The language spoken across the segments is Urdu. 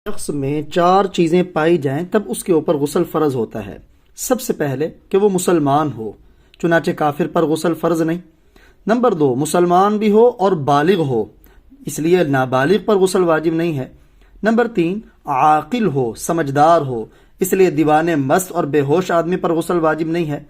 شخص میں چار چیزیں پائی جائیں تب اس کے اوپر غسل فرض ہوتا ہے۔ سب سے پہلے کہ وہ مسلمان ہو، چنانچہ کافر پر غسل فرض نہیں۔ نمبر 2، مسلمان بھی ہو اور بالغ ہو، اس لیے نابالغ پر غسل واجب نہیں ہے۔ نمبر 3، عاقل ہو، سمجھدار ہو، اس لیے دیوانے مست اور بے ہوش آدمی پر غسل واجب نہیں ہے۔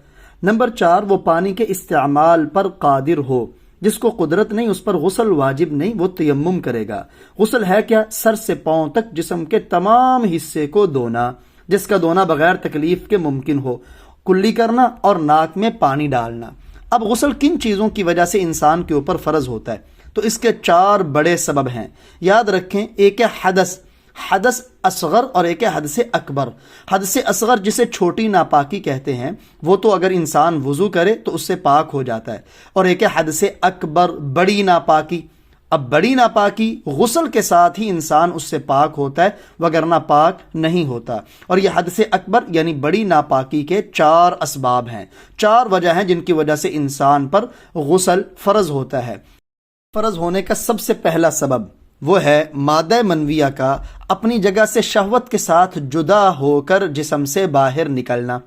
نمبر 4، وہ پانی کے استعمال پر قادر ہو، جس کو قدرت نہیں اس پر غسل واجب نہیں، وہ تیمم کرے گا۔ غسل ہے کیا؟ سر سے پاؤں تک جسم کے تمام حصے کو دھونا، جس کا دھونا بغیر تکلیف کے ممکن ہو، کلی کرنا اور ناک میں پانی ڈالنا۔ اب غسل کن چیزوں کی وجہ سے انسان کے اوپر فرض ہوتا ہے؟ تو اس کے 4 بڑے سبب ہیں، یاد رکھیں۔ ایک ہے حدث اصغر اور ایک ہے حدث اکبر۔ حدث اصغر جسے چھوٹی ناپاکی کہتے ہیں، وہ تو اگر انسان وضو کرے تو اس سے پاک ہو جاتا ہے، اور ایک ہے حدث اکبر، بڑی ناپاکی۔ اب بڑی ناپاکی غسل کے ساتھ ہی انسان اس سے پاک ہوتا ہے، وگرنہ پاک نہیں ہوتا۔ اور یہ حدث اکبر یعنی بڑی ناپاکی کے 4 اسباب ہیں، 4 وجہ ہیں جن کی وجہ سے انسان پر غسل فرض ہوتا ہے۔ فرض ہونے کا سب سے پہلا سبب وہ ہے مادہ منویہ کا اپنی جگہ سے شہوت کے ساتھ جدا ہو کر جسم سے باہر نکلنا۔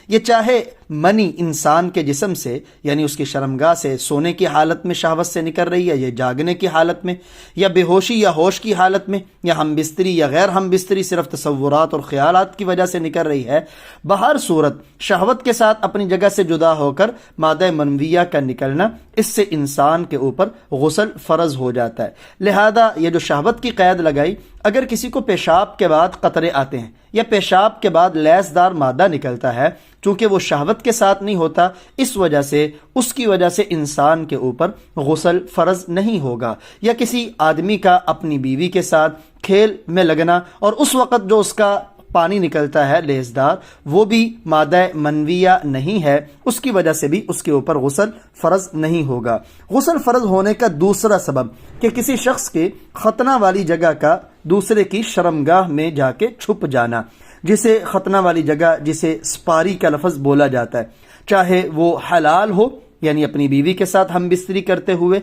یہ چاہے منی انسان کے جسم سے یعنی اس کی شرمگاہ سے سونے کی حالت میں شہوت سے نکل رہی ہے، یا جاگنے کی حالت میں، یا بے ہوشی یا ہوش کی حالت میں، یا ہم بستری یا غیر ہم بستری صرف تصورات اور خیالات کی وجہ سے نکل رہی ہے، بہر صورت شہوت کے ساتھ اپنی جگہ سے جدا ہو کر مادہ منویہ کا نکلنا، اس سے انسان کے اوپر غسل فرض ہو جاتا ہے۔ لہذا یہ جو شہوت کی قید لگائی، اگر کسی کو پیشاب کے بعد قطرے آتے ہیں یا پیشاب کے بعد لیسدار مادہ نکلتا ہے، چونکہ وہ شہوت کے ساتھ نہیں ہوتا، اس وجہ سے اس کی وجہ سے انسان کے اوپر غسل فرض نہیں ہوگا۔ یا کسی آدمی کا اپنی بیوی کے ساتھ کھیل میں لگنا اور اس وقت جو اس کا پانی نکلتا ہے لیسدار، وہ بھی مادہ منویہ نہیں ہے، اس کی وجہ سے بھی اس کے اوپر غسل فرض نہیں ہوگا۔ غسل فرض ہونے کا دوسرا سبب کہ کسی شخص کے ختنہ والی جگہ کا دوسرے کی شرمگاہ میں جا کے چھپ جانا، جسے ختنہ والی جگہ جسے سپاری کا لفظ بولا جاتا ہے، چاہے وہ حلال ہو یعنی اپنی بیوی کے ساتھ ہم بستری کرتے ہوئے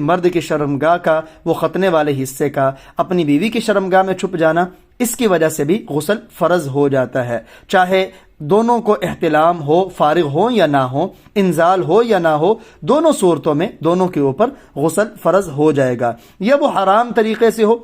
مرد کی شرمگاہ کا، وہ ختنے والے حصے کا اپنی بیوی کی شرمگاہ میں چھپ جانا، اس کی وجہ سے بھی غسل فرض ہو جاتا ہے۔ چاہے دونوں کو احتلام ہو، فارغ ہو یا نہ ہو، انزال ہو یا نہ ہو، دونوں صورتوں میں دونوں کے اوپر غسل فرض ہو جائے گا۔ یا وہ حرام طریقے سے ہو،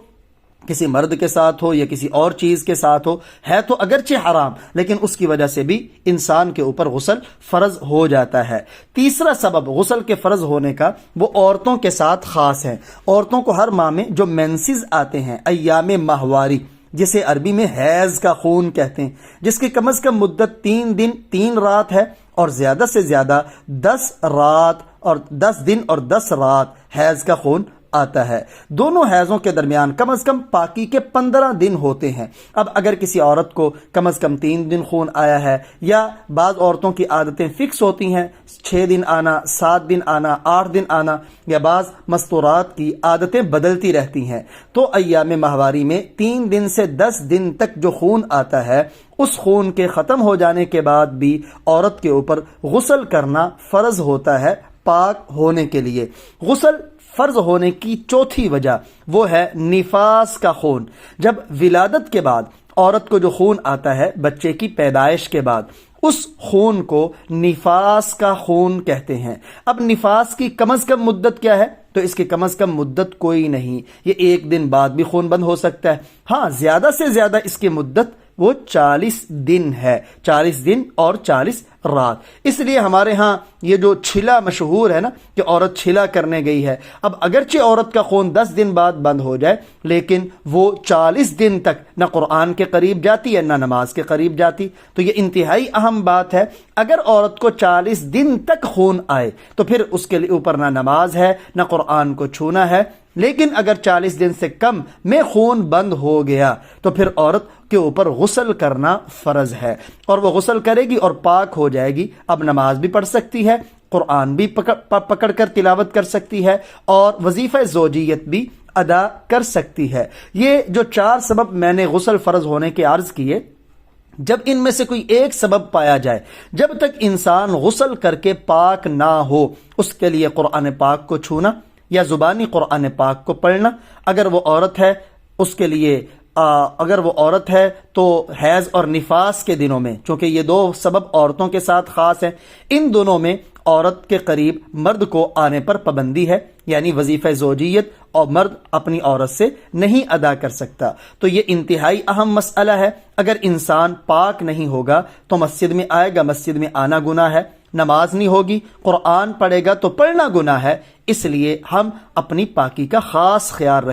کسی مرد کے ساتھ ہو یا کسی اور چیز کے ساتھ ہو، ہے تو اگرچہ حرام لیکن اس کی وجہ سے بھی انسان کے اوپر غسل فرض ہو جاتا ہے۔ تیسرا سبب غسل کے فرض ہونے کا وہ عورتوں کے ساتھ خاص ہے۔ عورتوں کو ہر ماہ میں جو مینسز آتے ہیں، ایام ماہواری، جسے عربی میں حیض کا خون کہتے ہیں، جس کی کم از کم مدت 3 دن 3 رات ہے، اور زیادہ سے زیادہ 10 رات اور 10 دن اور 10 رات حیض کا خون آتا ہے۔ دونوں حیضوں کے درمیان کم از کم پاکی کے 15 دن ہوتے ہیں۔ اب اگر کسی عورت کو کم از کم 3 دن خون آیا ہے، یا بعض عورتوں کی عادتیں فکس ہوتی ہیں، 6 دن آنا، 7 دن آنا، 8 دن آنا، یا بعض مستورات کی عادتیں بدلتی رہتی ہیں، تو ایام ماہواری میں 3 دن سے 10 دن تک جو خون آتا ہے، اس خون کے ختم ہو جانے کے بعد بھی عورت کے اوپر غسل کرنا فرض ہوتا ہے پاک ہونے کے لیے۔ غسل فرض ہونے کی چوتھی وجہ وہ ہے نفاس کا خون۔ جب ولادت کے بعد عورت کو جو خون آتا ہے بچے کی پیدائش کے بعد، اس خون کو نفاس کا خون کہتے ہیں۔ اب نفاس کی کم از کم مدت کیا ہے؟ تو اس کی کم از کم مدت کوئی نہیں، یہ 1 دن بعد بھی خون بند ہو سکتا ہے۔ ہاں، زیادہ سے زیادہ اس کی مدت وہ 40 دن ہے، 40 دن اور 40 رات۔ اس لیے ہمارے ہاں یہ جو چھلا مشہور ہے نا کہ عورت چھلا کرنے گئی ہے، اب اگرچہ عورت کا خون 10 دن بعد بند ہو جائے لیکن وہ 40 دن تک نہ قرآن کے قریب جاتی ہے نہ نماز کے قریب جاتی۔ تو یہ انتہائی اہم بات ہے، اگر عورت کو 40 دن تک خون آئے تو پھر اس کے اوپر نہ نماز ہے نہ قرآن کو چھونا ہے، لیکن اگر 40 دن سے کم میں خون بند ہو گیا تو پھر عورت کے اوپر غسل کرنا فرض ہے، اور وہ غسل کرے گی اور پاک ہو جائے گی۔ اب نماز بھی پڑھ سکتی ہے، قرآن بھی پکڑ کر تلاوت کر سکتی ہے، اور وظیفہ زوجیت بھی ادا کر سکتی ہے۔ یہ جو 4 سبب میں نے غسل فرض ہونے کے عرض کیے، جب ان میں سے کوئی ایک سبب پایا جائے، جب تک انسان غسل کر کے پاک نہ ہو، اس کے لیے قرآن پاک کو چھونا یا زبانی قرآن پاک کو پڑھنا، اگر وہ عورت ہے اس کے لیے اگر وہ عورت ہے تو حیض اور نفاس کے دنوں میں، چونکہ یہ دو سبب عورتوں کے ساتھ خاص ہیں، ان دونوں میں عورت کے قریب مرد کو آنے پر پابندی ہے، یعنی وظیفہ زوجیت اور مرد اپنی عورت سے نہیں ادا کر سکتا۔ تو یہ انتہائی اہم مسئلہ ہے۔ اگر انسان پاک نہیں ہوگا تو مسجد میں آئے گا، مسجد میں آنا گناہ ہے، نماز نہیں ہوگی، قرآن پڑھے گا تو پڑھنا گناہ ہے۔ اس لیے ہم اپنی پاکی کا خاص خیال رکھیں۔